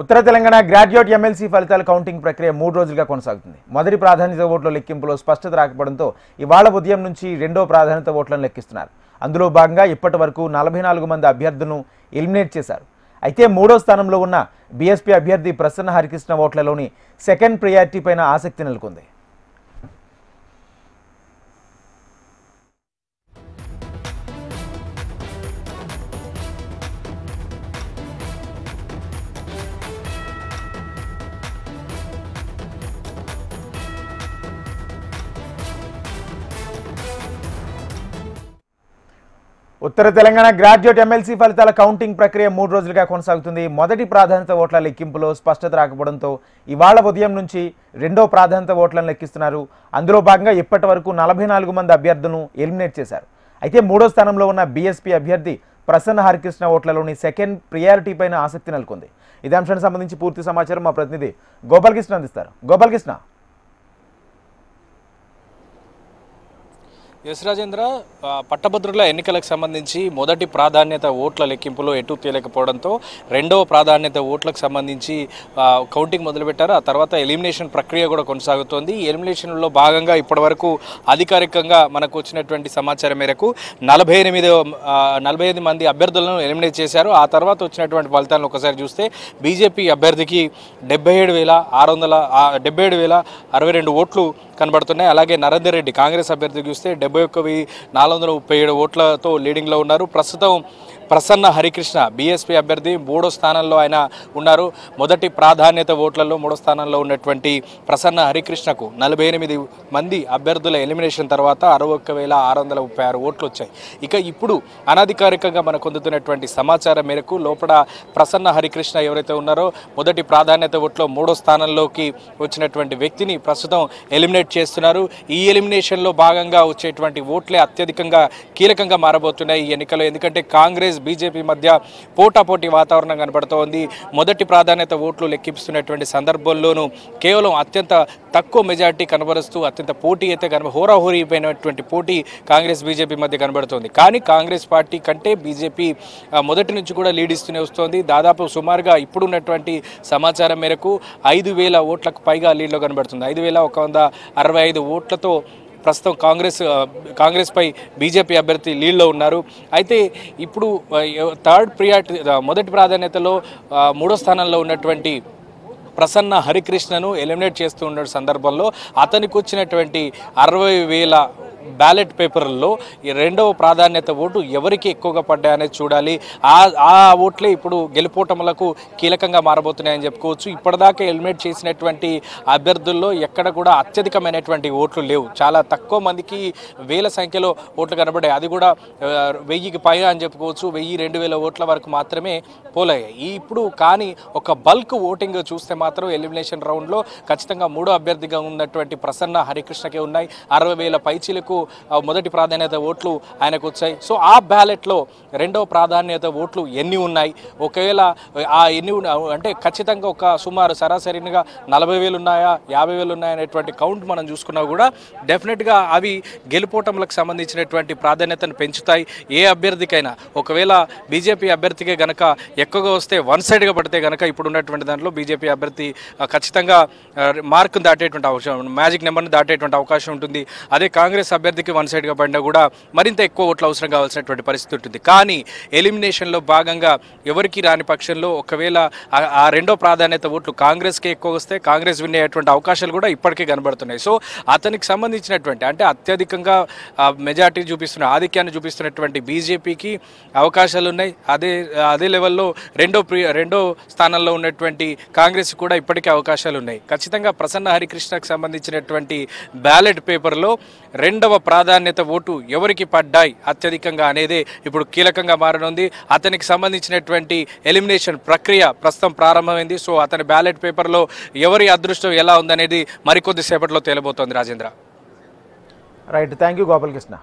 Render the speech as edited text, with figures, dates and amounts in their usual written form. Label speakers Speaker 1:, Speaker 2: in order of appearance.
Speaker 1: ఉత్తర Telangana graduate MLC ఫలితాల counting ప్రక్రియ 3 రోజులుగా కొనసాగుతుంది. మొదటి ప్రాధాన్యత ఓట్ల లెక్కింపులో స్పష్టత రాకపోవడంతో ఇవాళ ఉదయం నుంచి రెండో ప్రాధాన్యత ఓట్లను లెక్కిస్తున్నారు. అందులో భాగంగా ఇప్పటివరకు 44 మంది అభ్యర్థులను ఎలిమినేట్ చేశారు. అయితే మూడో స్థానంలో ఉన్న బీఎస్పీ అభ్యర్థి ప్రసన్న హరికృష్ణ ఓట్లలోని సెకండ్ ప్రియారిటీ పైన ఆసక్తి నెలకొంది. ఉత్తర తెలంగాణ గ్రాడ్యుయేట్ ఎమ్మెల్సీ ఫలితాల కౌంటింగ్ ప్రక్రియ 3 రోజులుగా కొనసాగుతుంది. మొదటి ప్రాధాన్యత ఓట్ల లెక్కింపులో స్పష్టత రాకపోవడంతో ఇవాళ ఉదయం నుంచి రెండో ప్రాధాన్యత ఓట్లను లెక్కిస్తున్నారు. అందులో భాగంగా ఇప్పటివరకు 44 మంది అభ్యర్థులను ఎలిమినేట్ చేశారు. అయితే మూడో స్థానంలో ఉన్న బీఎస్పీ అభ్యర్థి ప్రసన్న హరికృష్ణ ఓట్లలోని సెకండ్ ప్రియారిటీ పైన ఆసక్తి నెలకొంది. ఇదే అంశానికి సంబంధించి పూర్తి సమాచారం మా ప్రతినిధి గోపాలకృష్ణ అందిస్తారు. గోపాలకృష్ణ.
Speaker 2: ఎస్ రాజేంద్ర, పట్టభద్రుల ఎన్నికలకు సంబంధించి మొదటి ప్రాధాన్యత ఓట్ల లెక్కింపులో ఎటు తేలకపోవడంతో రెండవ ప్రాధాన్యత ఓట్లకు సంబంధించి కౌంటింగ్ మొదలుపెట్టారు. ఆ తర్వాత ఎలిమినేషన్ ప్రక్రియ కూడా కొనసాగుతోంది. ఈ ఎలిమినేషన్లో భాగంగా ఇప్పటివరకు అధికారికంగా మనకు వచ్చినటువంటి సమాచారం మేరకు 48 మంది అభ్యర్థులను ఎలిమినేట్ చేశారు. ఆ తర్వాత వచ్చినటువంటి ఫలితాలను ఒకసారి చూస్తే బీజేపీ అభ్యర్థికి 77,062 ఓట్లు కనబడుతున్నాయి. అలాగే నరేందర్ రెడ్డి కాంగ్రెస్ అభ్యర్థికి చూస్తే 71,437 ఓట్లతో లీడింగ్లో ఉన్నారు. ప్రస్తుతం ప్రసన్న హరికృష్ణ బీఎస్పీ అభ్యర్థి మూడో స్థానంలో ఆయన ఉన్నారు. మొదటి ప్రాధాన్యత ఓట్లలో మూడో స్థానంలో ఉన్నటువంటి ప్రసన్న హరికృష్ణకు 48 మంది అభ్యర్థుల ఎలిమినేషన్ తర్వాత 61,636 ఓట్లు వచ్చాయి. ఇక ఇప్పుడు అనధికారికంగా మనకు అందుతున్నటువంటి సమాచారం మేరకు లోపల ప్రసన్న హరికృష్ణ ఎవరైతే ఉన్నారో మొదటి ప్రాధాన్యత ఓట్లో మూడో స్థానంలోకి వచ్చినటువంటి వ్యక్తిని ప్రస్తుతం ఎలిమినేట్ చేస్తున్నారు. ఈ ఎలిమినేషన్లో భాగంగా వచ్చేటువంటి ఓట్లే అత్యధికంగా కీలకంగా మారబోతున్నాయి ఈ ఎన్నికల్లో. ఎందుకంటే కాంగ్రెస్ బీజేపీ మధ్య పోటాపోటీ వాతావరణం కనబడుతోంది. మొదటి ప్రాధాన్యత ఓట్లు లెక్కిస్తున్నటువంటి సందర్భంలోనూ కేవలం అత్యంత తక్కువ మెజార్టీ కనబరుస్తూ అత్యంత పోటీ అయితే హోరాహోరీపోయినటువంటి పోటీ కాంగ్రెస్ బీజేపీ మధ్య కనబడుతోంది. కానీ కాంగ్రెస్ పార్టీ కంటే బీజేపీ మొదటి నుంచి కూడా లీడ్ ఇస్తూనే వస్తోంది. దాదాపు సుమారుగా ఇప్పుడున్నటువంటి సమాచారం మేరకు 5,000 ఓట్లకు పైగా లీడ్లో కనబడుతుంది. 5,165 ఓట్లతో ప్రస్తుతం కాంగ్రెస్ పై బీజేపీ అభ్యర్థి లీడ్లో ఉన్నారు. అయితే ఇప్పుడు మొదటి ప్రాధాన్యతలో మూడో స్థానంలో ఉన్నటువంటి ప్రసన్న హరికృష్ణను ఎలిమినేట్ చేస్తూ ఉన్న సందర్భంలో అతనికి వచ్చినటువంటి 60,000 బ్యాలెట్ పేపర్లలో ఈ రెండవ ప్రాధాన్యత ఓటు ఎవరికి ఎక్కువగా పడ్డాయనేది చూడాలి. ఆ ఓట్లే ఇప్పుడు గెలుపోటములకు కీలకంగా మారబోతున్నాయని చెప్పుకోవచ్చు. ఇప్పటిదాకా ఎలిమినేట్ చేసినటువంటి అభ్యర్థుల్లో ఎక్కడ కూడా అత్యధికమైనటువంటి ఓట్లు లేవు. చాలా తక్కువ మందికి వేల సంఖ్యలో ఓట్లు కనబడాయి. అది కూడా 1000కి పైగా అని చెప్పుకోవచ్చు. 1000-2000 ఓట్ల వరకు మాత్రమే పోలయ్యాయి. ఇప్పుడు కానీ ఒక బల్క్ ఓటింగ్ చూస్తే మాత్రం ఎలిమినేషన్ రౌండ్లో ఖచ్చితంగా మూడో అభ్యర్థిగా ఉన్నటువంటి ప్రసన్న హరికృష్ణకే ఉన్నాయి. 60,000 పైచీలకు మొదటి ప్రాధాన్యత ఓట్లు ఆయనకు వచ్చాయి. సో ఆ బ్యాలెట్లో రెండవ ప్రాధాన్యత ఓట్లు ఎన్ని ఉన్నాయి, ఒకవేళ ఎన్ని అంటే ఖచ్చితంగా ఒక సుమారు సరాసరిగా 40,000 ఉన్నాయా 50,000 ఉన్నాయా అనేటువంటి కౌంట్ మనం చూసుకున్నా కూడా డెఫినెట్గా అవి గెలుపోటములకు సంబంధించినటువంటి ప్రాధాన్యతను పెంచుతాయి. ఏ అభ్యర్థికైనా ఒకవేళ బీజేపీ అభ్యర్థికే గనక ఎక్కువగా వస్తే వన్ సైడ్గా పడితే కనుక ఇప్పుడు ఉన్నటువంటి దాంట్లో బీజేపీ అభ్యర్థి ఖచ్చితంగా మార్కును దాటేటువంటి అవకాశం, మ్యాజిక్ నెంబర్ని దాటేటువంటి అవకాశం ఉంటుంది. అదే కాంగ్రెస్ అభ్యర్థికి వన్ సైడ్గా పడినా కూడా మరింత ఎక్కువ ఓట్లు అవసరం కావాల్సినటువంటి పరిస్థితి ఉంటుంది. కానీ ఎలిమినేషన్లో భాగంగా ఎవరికి రాని పక్షంలో ఒకవేళ ఆ రెండో ప్రాధాన్యత ఓట్లు కాంగ్రెస్కే ఎక్కువ వస్తే కాంగ్రెస్ విన్ అయ్యేటువంటి అవకాశాలు కూడా ఇప్పటికే కనబడుతున్నాయి. సో అతనికి సంబంధించినటువంటి అంటే అత్యధికంగా మెజార్టీ చూపిస్తున్న ఆధిక్యాన్ని చూపిస్తున్నటువంటి బీజేపీకి అవకాశాలు ఉన్నాయి. అదే లెవెల్లో రెండో స్థానంలో ఉన్నటువంటి కాంగ్రెస్ కూడా ఇప్పటికే అవకాశాలు ఉన్నాయి. ఖచ్చితంగా ప్రసన్న హరికృష్ణకు సంబంధించినటువంటి బ్యాలెట్ పేపర్లో రెండవ ప్రాధాన్యత ఓటు ఎవరికి పడ్డాయి అత్యధికంగా అనేదే ఇప్పుడు కీలకంగా మారనుంది. అతనికి సంబంధించినటువంటి ఎలిమినేషన్ ప్రక్రియ ప్రస్తుతం ప్రారంభమైంది. సో అతని బ్యాలెట్ పేపర్లో ఎవరి అదృష్టం ఎలా ఉందనేది మరికొద్ది సేపట్లో తేలబోతోంది. Rajendra.
Speaker 1: Right, thank you Gopalakrishna.